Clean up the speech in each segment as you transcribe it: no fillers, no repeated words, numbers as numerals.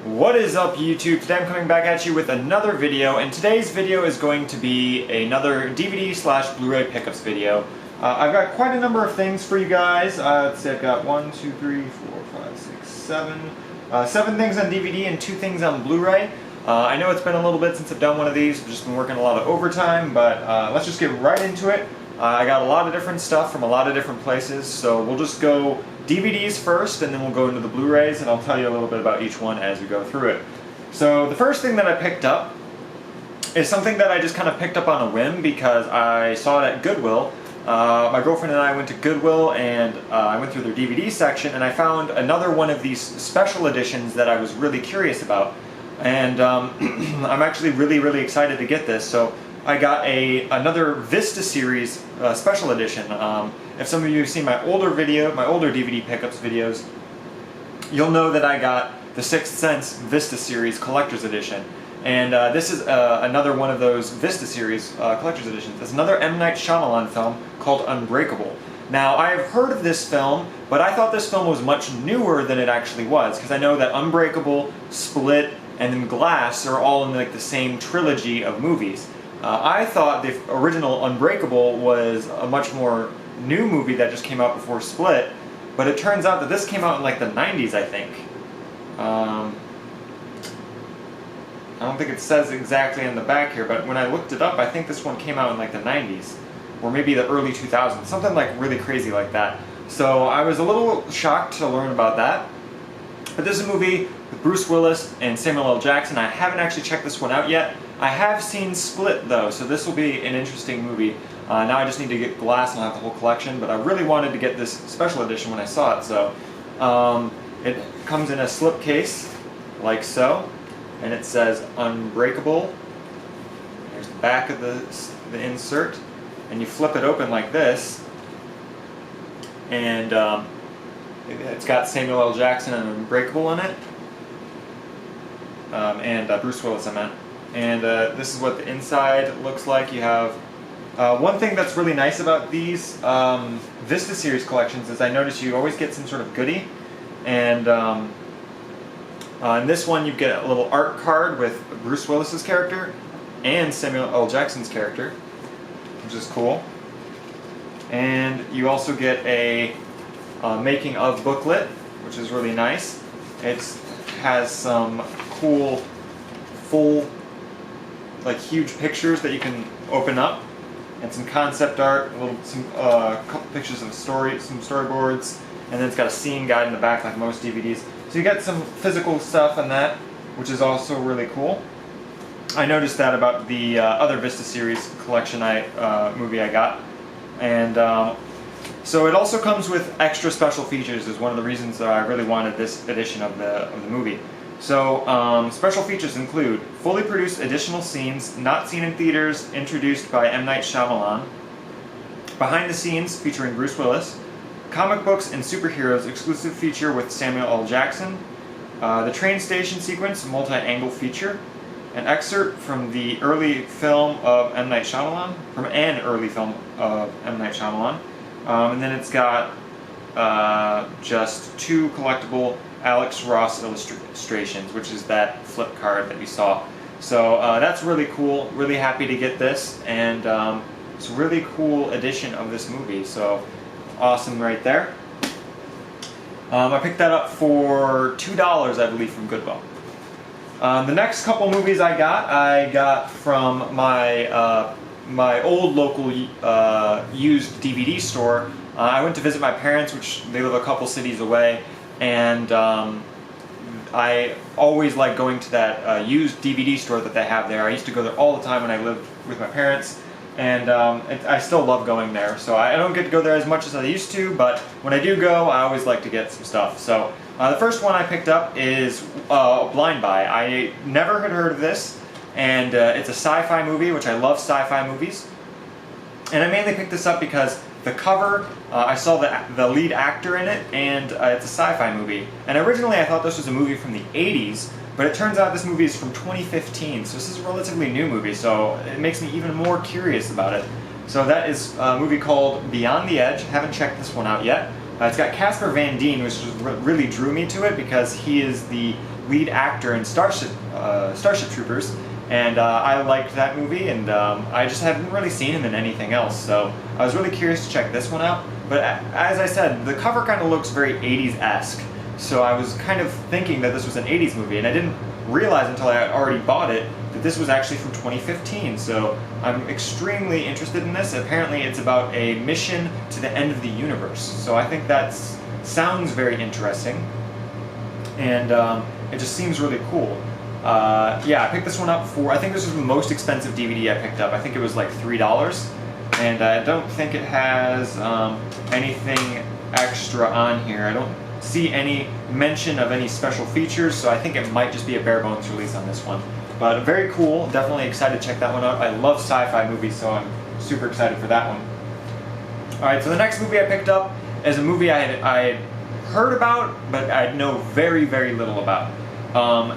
What is up, YouTube? Today I'm coming back at you with another video, and today's video is going to be another DVD/Blu-ray Pickups video. I've got quite a number of things for you guys. Let's see, I've got 1, 2, 3, 4, 5, 6, 7. 7 things on DVD and 2 things on Blu-ray. I know it's been a little bit since I've done one of these. I've just been working a lot of overtime, but let's just get right into it. I got a lot of different stuff from a lot of different places, so we'll just go DVDs first, and then we'll go into the Blu-rays, and I'll tell you a little bit about each one as we go through it. So the first thing that I picked up is something that I just kind of picked up on a whim because I saw it at Goodwill. My girlfriend and I went to Goodwill, and I went through their DVD section, and I found another one of these special editions that I was really curious about. And I'm actually really excited to get this. So I got another Vista series special edition. If some of you have seen my older DVD pickups videos, you'll know that I got the Sixth Sense Vista series collector's edition. And this is another one of those Vista series collector's editions. It's another M. Night Shyamalan film called Unbreakable. Now, I have heard of this film, but I thought this film was much newer than it actually was, because I know that Unbreakable, Split, and then Glass are all in like the same trilogy of movies. I thought the original Unbreakable was a much more new movie that just came out before Split, but it turns out that this came out in like the 90s, I think. I don't think it says exactly in the back here, but when I looked it up, I think this one came out in like the 90s, or maybe the early 2000s, something like really crazy like that. So I was a little shocked to learn about that. But this is a movie with Bruce Willis and Samuel L. Jackson. I haven't actually checked this one out yet. I have seen Split though, so this will be an interesting movie. Now I just need to get Glass and I'll have the whole collection, but I really wanted to get this special edition when I saw it. So it comes in a slipcase, like so, and it says Unbreakable. There's the back of the insert, and you flip it open like this, and it's got Samuel L. Jackson and Unbreakable in it, and Bruce Willis, I meant. And this is what the inside looks like. You have one thing that's really nice about these Vista series collections is I notice you always get some sort of goodie, and in this one you get a little art card with Bruce Willis's character and Samuel L. Jackson's character, which is cool. And you also get a making of booklet, which is really nice. It has some cool full, like, huge pictures that you can open up, and some concept art, a couple pictures of some storyboards, and then it's got a scene guide in the back like most DVDs. So you get some physical stuff in that, which is also really cool. I noticed that about the other Vista series collection movie I got, and so it also comes with extra special features. Is one of the reasons that I really wanted this edition of the movie. So special features include fully produced additional scenes not seen in theaters introduced by M. Night Shyamalan, behind the scenes featuring Bruce Willis, comic books and superheroes exclusive feature with Samuel L. Jackson, the train station sequence multi-angle feature, an excerpt from the early film of M. Night Shyamalan, and then it's got just 2 collectable Alex Ross illustrations, which is that flip card that you saw. So that's really cool. Really happy to get this, and it's a really cool edition of this movie. So awesome right there. I picked that up for $2, I believe, from Goodwill. The next couple movies I got from my my old local used DVD store. I went to visit my parents, which they live a couple cities away, and I always like going to that used DVD store that they have there. I used to go there all the time when I lived with my parents, and I still love going there. So I don't get to go there as much as I used to, but when I do go, I always like to get some stuff. So the first one I picked up is Blind Buy. I never had heard of this, and it's a sci-fi movie, which I love sci-fi movies. And I mainly picked this up because the cover, I saw the lead actor in it, and it's a sci-fi movie. And originally I thought this was a movie from the 80s, but it turns out this movie is from 2015, so this is a relatively new movie, so it makes me even more curious about it. So that is a movie called Beyond the Edge. Haven't checked this one out yet. It's got Casper Van Dien, which really drew me to it because he is the lead actor in Starship Troopers, and I liked that movie, and I just haven't really seen him in anything else, so I was really curious to check this one out. But as I said, the cover kind of looks very 80s-esque, so I was kind of thinking that this was an 80s movie, and I didn't realize until I had already bought it that this was actually from 2015, so I'm extremely interested in this. Apparently it's about a mission to the end of the universe, so I think that sounds very interesting, and it just seems really cool. Yeah, I picked this one up for, I think this was the most expensive DVD I picked up. I think it was like $3, and I don't think it has anything extra on here. I don't see any mention of any special features, so I think it might just be a bare bones release on this one. But very cool, definitely excited to check that one out. I love sci-fi movies, so I'm super excited for that one. Alright, so the next movie I picked up is a movie I had heard about, but I know very, very little about.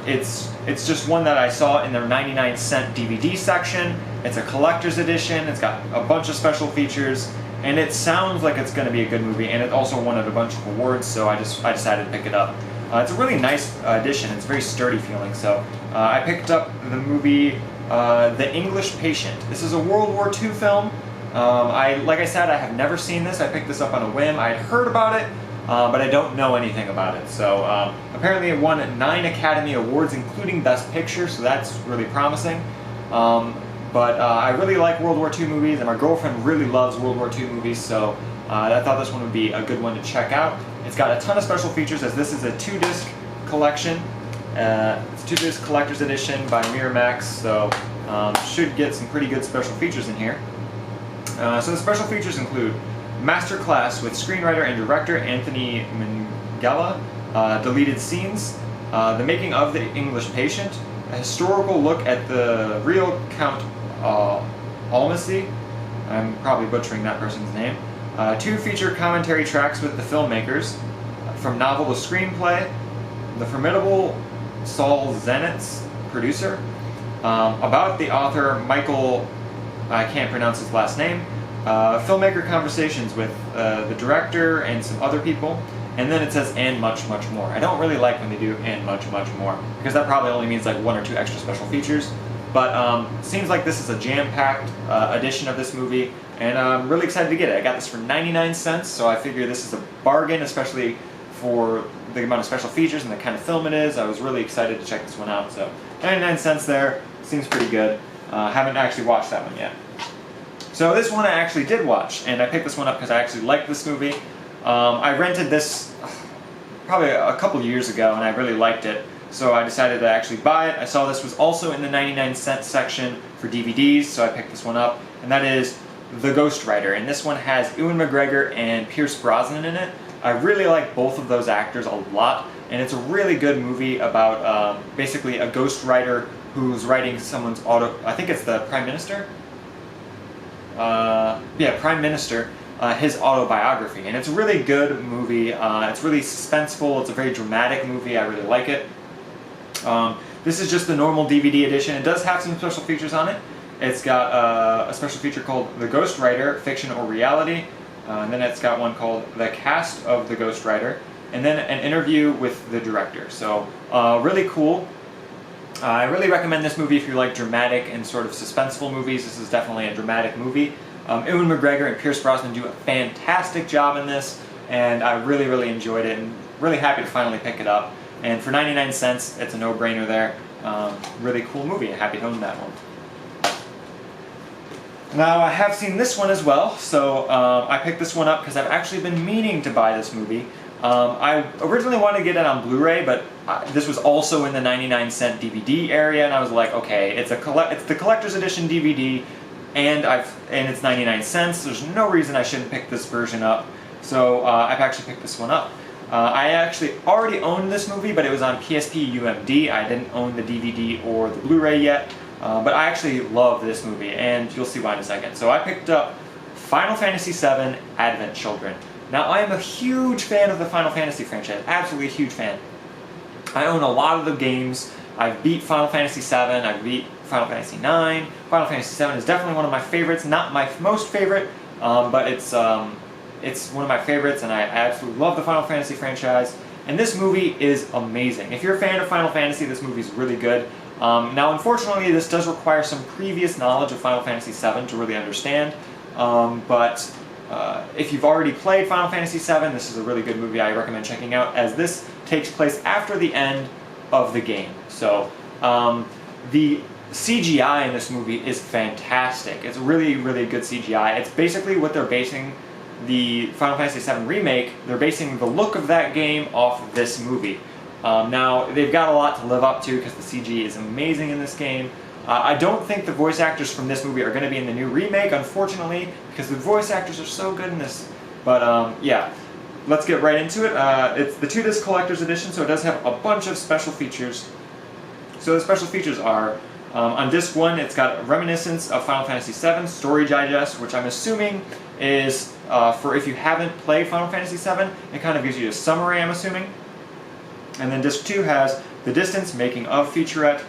It's just one that I saw in their 99-cent DVD section. It's a collector's edition, it's got a bunch of special features, and it sounds like it's going to be a good movie, and it also won a bunch of awards, so I decided to pick it up. It's a really nice edition, it's very sturdy feeling, so I picked up the movie The English Patient. This is a World War II film. Like I said, I have never seen this. I picked this up on a whim. I had heard about it, but I don't know anything about it. So apparently it won 9 Academy Awards, including Best Picture, so that's really promising. But I really like World War II movies, and my girlfriend really loves World War II movies, so I thought this one would be a good one to check out. It's got a ton of special features, as this is a 2-disc collection. It's a 2-disc collector's edition by Miramax, so should get some pretty good special features in here. So the special features include Masterclass with screenwriter and director Anthony Minghella, deleted scenes, the making of The English Patient, a historical look at the real Count Almacy, I'm probably butchering that person's name, 2 feature commentary tracks with the filmmakers, from novel to screenplay, the formidable Saul Zenitz, producer, about the author Michael, I can't pronounce his last name, filmmaker conversations with the director and some other people, and then it says and much, much more. I don't really like when they do and much, much more, because that probably only means like 1 or 2 extra special features, but seems like this is a jam-packed edition of this movie, and I'm really excited to get it. I got this for 99 cents, so I figure this is a bargain, especially for the amount of special features and the kind of film it is. I was really excited to check this one out, so 99 cents there, seems pretty good. Haven't actually watched that one yet. So this one I actually did watch, and I picked this one up because I actually liked this movie. I rented this probably a couple years ago, and I really liked it, so I decided to actually buy it. I saw this was also in the 99-cent section for DVDs, so I picked this one up, and that is The Ghost Rider, and this one has Ewan McGregor and Pierce Brosnan in it. I really like both of those actors a lot, and it's a really good movie about basically a ghost writer who's writing someone's I think it's the Prime Minister? Yeah, Prime Minister, his autobiography, and it's a really good movie. It's really suspenseful, it's a very dramatic movie, I really like it. This is just the normal DVD edition. It does have some special features on it. It's got a special feature called The Ghost Rider, Fiction or Reality, and then it's got one called The Cast of the Ghost Rider, and then an interview with the director. So really cool. I really recommend this movie if you like dramatic and sort of suspenseful movies. This is definitely a dramatic movie. Ewan McGregor and Pierce Brosnan do a fantastic job in this, and I really, really enjoyed it, and really happy to finally pick it up. And for 99 cents, it's a no-brainer there. Really cool movie. Happy to own that one. Now, I have seen this one as well, so I picked this one up because I've actually been meaning to buy this movie. I originally wanted to get it on Blu-ray, but this was also in the 99-cent DVD area, and I was like, okay, it's the collector's edition DVD, and it's 99 cents. There's no reason I shouldn't pick this version up, so I've actually picked this one up. I actually already owned this movie, but it was on PSP UMD. I didn't own the DVD or the Blu-ray yet, but I actually love this movie, and you'll see why in a second. So I picked up Final Fantasy VII Advent Children. Now, I am a huge fan of the Final Fantasy franchise, absolutely a huge fan. I own a lot of the games. I've beat Final Fantasy VII, I've beat Final Fantasy IX. Final Fantasy VII is definitely one of my favorites, not my most favorite, but it's It's one of my favorites, and I absolutely love the Final Fantasy franchise. And this movie is amazing. If you're a fan of Final Fantasy, this movie is really good. Now, unfortunately, this does require some previous knowledge of Final Fantasy VII to really understand. But if you've already played Final Fantasy VII, this is a really good movie I recommend checking out, as this takes place after the end of the game. So, the CGI in this movie is fantastic. It's really, really good CGI. It's basically what they're basing the Final Fantasy VII Remake. They're basing the look of that game off of this movie. Now, they've got a lot to live up to because the CG is amazing in this game. I don't think the voice actors from this movie are going to be in the new remake, unfortunately, because the voice actors are so good in this. But yeah, let's get right into it. It's the 2-disc collector's edition, so it does have a bunch of special features. So the special features are, on disc 1, it's got a reminiscence of Final Fantasy VII Story Digest, which I'm assuming is for if you haven't played Final Fantasy VII. It kind of gives you a summary, I'm assuming. And then disc 2 has The Distance Making of featurette,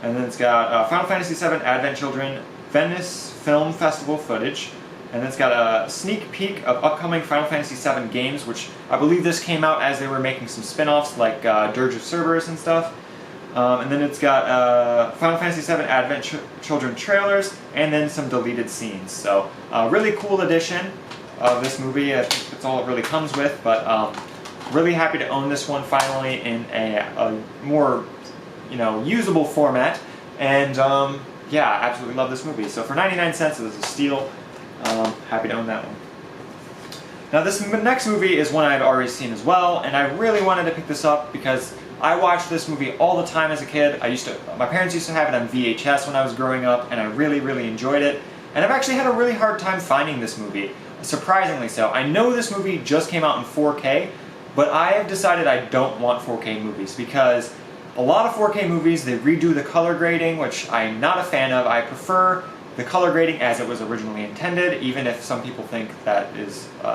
and then it's got Final Fantasy VII Advent Children Venice Film Festival footage, and then it's got a sneak peek of upcoming Final Fantasy VII games, which I believe this came out as they were making some spin-offs like Dirge of Cerberus and stuff. And then it's got Final Fantasy VII Advent Children trailers, and then some deleted scenes. So, really cool edition of this movie. I think that's all it really comes with, but really happy to own this one finally in a more, usable format. And yeah, absolutely love this movie. So for 99 cents, it was a steal. Happy to own that one. Now this next movie is one I've already seen as well, and I really wanted to pick this up because I watched this movie all the time as a kid. My parents used to have it on VHS when I was growing up, and I really, really enjoyed it. And I've actually had a really hard time finding this movie, surprisingly so. I know this movie just came out in 4K, but I have decided I don't want 4K movies because a lot of 4K movies, they redo the color grading, which I'm not a fan of. I prefer the color grading as it was originally intended, even if some people think that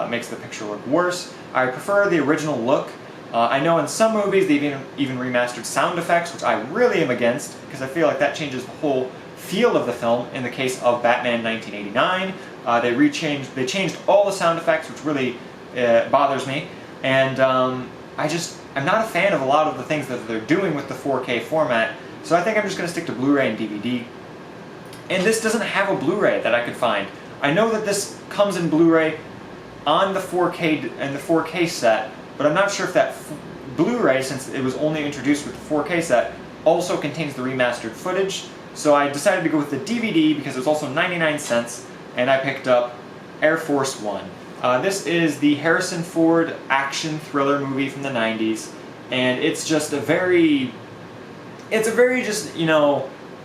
makes the picture look worse. I prefer the original look. I know in some movies they've even remastered sound effects, which I really am against because I feel like that changes the whole feel of the film. In the case of Batman 1989, they changed all the sound effects, which really bothers me. And I'm not a fan of a lot of the things that they're doing with the 4K format, so I think I'm just going to stick to Blu-ray and DVD. And this doesn't have a Blu-ray that I could find. I know that this comes in Blu-ray on the 4K and the 4K set, but I'm not sure if that Blu-ray, since it was only introduced with the 4K set, also contains the remastered footage. So I decided to go with the DVD because it was also 99 cents, and I picked up Air Force One. This is the Harrison Ford action thriller movie from the 90s, and it's just a very just,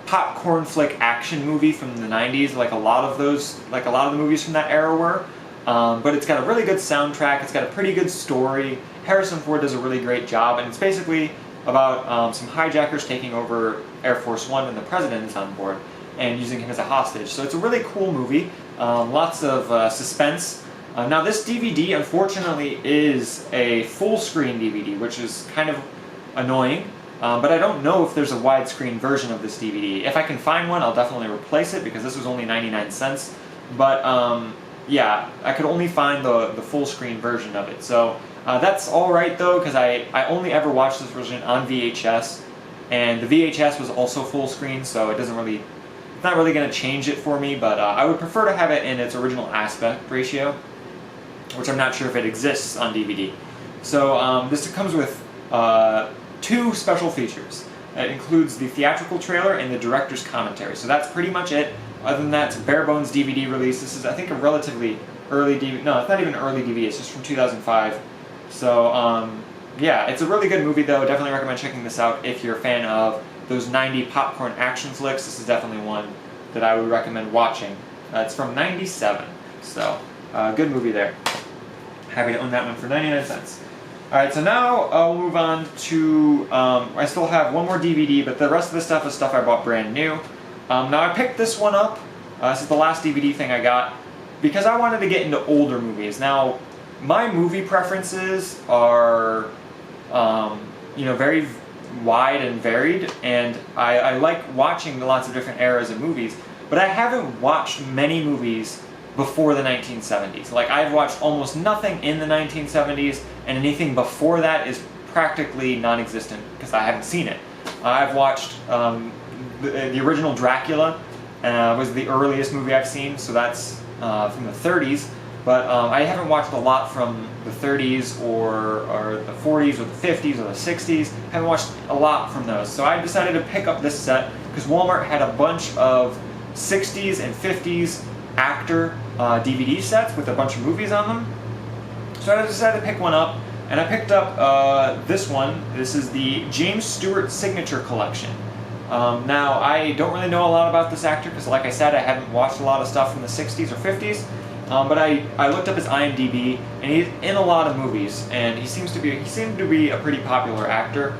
popcorn flick action movie from the 90s, like a lot of the movies from that era were. But it's got a really good soundtrack, it's got a pretty good story. Harrison Ford does a really great job, and it's basically about some hijackers taking over Air Force One when the president is on board and using him as a hostage. So it's a really cool movie, lots of suspense. Now this DVD, unfortunately, is a full-screen DVD, which is kind of annoying, but I don't know if there's a widescreen version of this DVD. If I can find one, I'll definitely replace it, because this was only 99 cents. But yeah, I could only find the full-screen version of it. So that's alright though, because I only ever watched this version on VHS, and the VHS was also full-screen, so it's not really going to change it for me, but I would prefer to have it in its original aspect ratio, which I'm not sure if it exists on DVD. So this comes with 2 special features. It includes the theatrical trailer and the director's commentary. So that's pretty much it. Other than that, it's a bare bones DVD release. This is, I think, a relatively early DVD. No, it's not even early DVD. It's just from 2005. So yeah, it's a really good movie though. Definitely recommend checking this out if you're a fan of those 90 popcorn action flicks. This is definitely one that I would recommend watching. It's from '97. So good movie there. Happy to own that one for 99 cents. Alright, so now I'll move on to, I still have one more DVD, but the rest of the stuff is stuff I bought brand new. Now I picked this one up, this is the last DVD thing I got, because I wanted to get into older movies. Now, my movie preferences are, very wide and varied, and I like watching lots of different eras of movies, but I haven't watched many movies before the 1970s. Like, I've watched almost nothing in the 1970s, and anything before that is practically non-existent because I haven't seen it. I've watched the original Dracula, was the earliest movie I've seen, so that's from the 30s, but I haven't watched a lot from the 30s or the 40s or the 50s or the 60s. I haven't watched a lot from those, so I decided to pick up this set because Walmart had a bunch of 60s and 50s actor DVD sets with a bunch of movies on them. So I decided to pick one up, and I picked up this one. This is the James Stewart Signature Collection. Now, I don't really know a lot about this actor because, like I said, I haven't watched a lot of stuff from the 60s or 50s, but I looked up his IMDb, and he's in a lot of movies, and he seemed to be a pretty popular actor.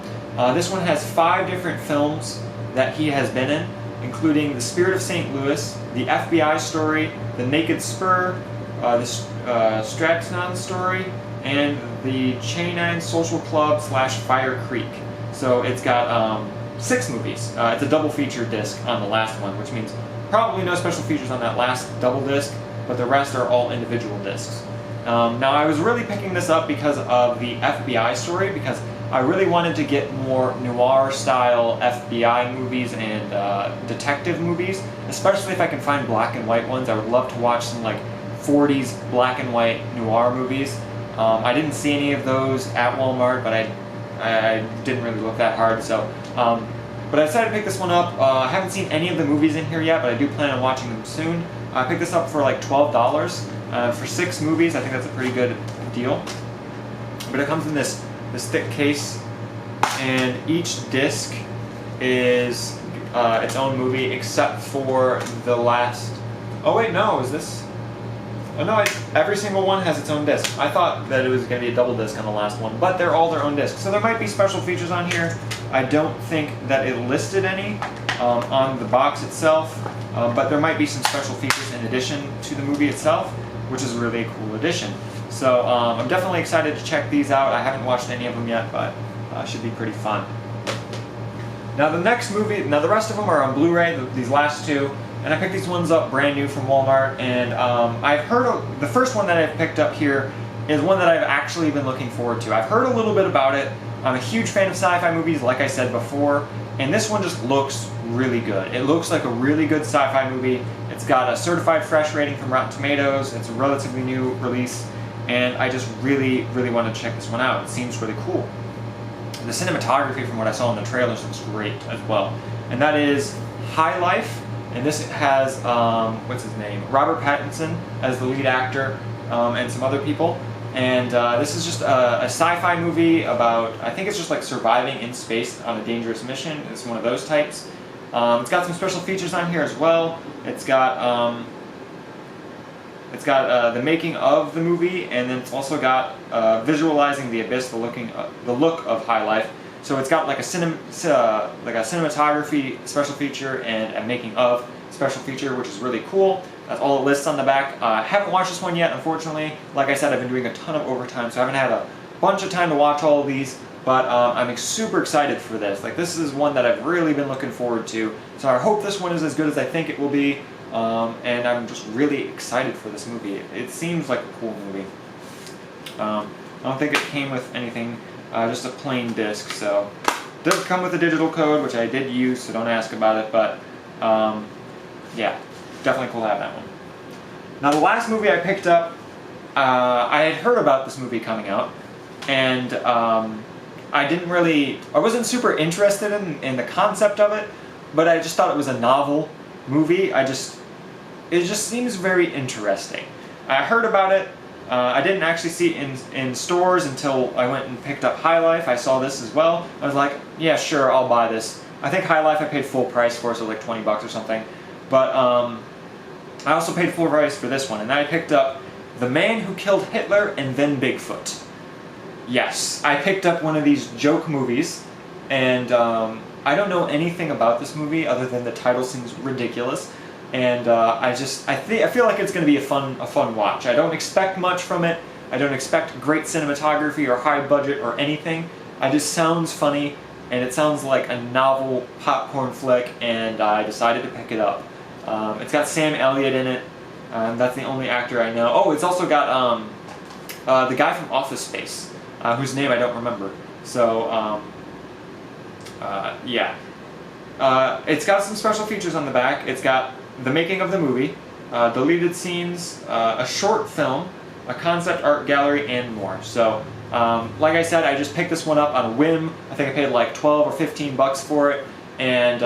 This one has 5 different films that he has been in, including The Spirit of St. Louis, The FBI Story, The Naked Spur, The Stratton Story, and The Canine Social Club / Fire Creek. So it's got 6 movies. It's a double feature disc on the last one, which means probably no special features on that last double disc, but the rest are all individual discs. Now, I was really picking this up because of the FBI Story, because I really wanted to get more noir-style FBI movies and detective movies, especially if I can find black and white ones. I would love to watch some like 40s black and white noir movies. I didn't see any of those at Walmart, but I didn't really look that hard, so but I decided to pick this one up. I haven't seen any of the movies in here yet, but I do plan on watching them soon. I picked this up for like $12 for 6 movies. I think that's a pretty good deal. But it comes in this thick case, and each disc is its own movie except for the last. Oh wait, no, is this? Oh no, every single one has its own disc. I thought that it was going to be a double disc on the last one, but they're all their own discs. So there might be special features on here. I don't think that it listed any on the box itself, but there might be some special features in addition to the movie itself, which is really a cool addition. So I'm definitely excited to check these out. I haven't watched any of them yet, but should be pretty fun. Now the next movie, the rest of them are on Blu-ray, these last 2. And I picked these ones up brand new from Walmart, and I've heard of, the first one that I've picked up here is one that I've actually been looking forward to. I've heard a little bit about it. I'm a huge fan of sci-fi movies, like I said before, and this one just looks really good. It looks like a really good sci-fi movie. It's got a certified fresh rating from Rotten Tomatoes. It's a relatively new release, and I just really, really want to check this one out. It seems really cool. The cinematography from what I saw in the trailers looks great as well. And that is High Life. And this has, what's his name? Robert Pattinson as the lead actor, and some other people. And this is just a sci-fi movie about, I think it's just like surviving in space on a dangerous mission. It's one of those types. It's got some special features on here as well. It's got the making of the movie, and then it's also got visualizing the abyss, the look of High Life. So it's got like a cinematography special feature and a making of special feature, which is really cool. That's all it lists on the back. I haven't watched this one yet, unfortunately. Like I said, I've been doing a ton of overtime, so I haven't had a bunch of time to watch all of these, but I'm super excited for this. Like, this is one that I've really been looking forward to, so I hope this one is as good as I think it will be, and I'm just really excited for this movie. It seems like a cool movie. I don't think it came with anything. Just a plain disc, so it does come with a digital code, which I did use, so don't ask about it, but yeah, definitely cool to have that one. Now the last movie I picked up, I had heard about this movie coming out, and I wasn't super interested in the concept of it, but I just thought it was a novel movie. It just seems very interesting. I heard about it. I didn't actually see it in stores until I went and picked up High Life. I saw this as well. I was like, yeah, sure, I'll buy this. I think High Life I paid full price for, so like 20 bucks or something. But I also paid full price for this one, and I picked up The Man Who Killed Hitler and Then Bigfoot. Yes, I picked up one of these joke movies, and I don't know anything about this movie other than the title seems ridiculous. And I feel like it's going to be a fun watch. I don't expect much from it. I don't expect great cinematography or high budget or anything. It just sounds funny, and it sounds like a novel popcorn flick, and I decided to pick it up. It's got Sam Elliott in it, That's the only actor I know. Oh, it's also got the guy from Office Space, whose name I don't remember. So, yeah. It's got some special features on the back. It's got the making of the movie, deleted scenes, a short film, a concept art gallery, and more. So, like I said, I just picked this one up on a whim. I think I paid like 12 or 15 bucks for it, and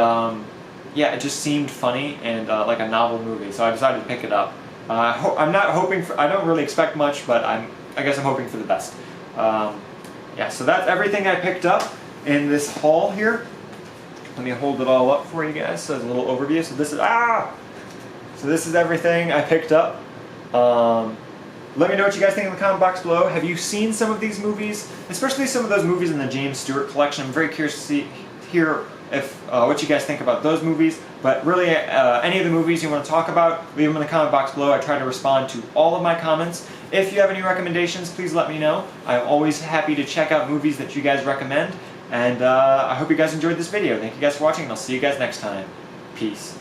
yeah, it just seemed funny and like a novel movie, so I decided to pick it up. I'm not hoping for, I don't really expect much, but I guess I'm hoping for the best. Yeah, so that's everything I picked up in this haul here. Let me hold it all up for you guys so there's a little overview. So this is, so this is everything I picked up. Let me know what you guys think in the comment box below. Have you seen some of these movies? Especially some of those movies in the James Stewart collection. I'm very curious to hear if what you guys think about those movies. But really, any of the movies you want to talk about, leave them in the comment box below. I try to respond to all of my comments. If you have any recommendations, please let me know. I'm always happy to check out movies that you guys recommend. And I hope you guys enjoyed this video. Thank you guys for watching, and I'll see you guys next time. Peace.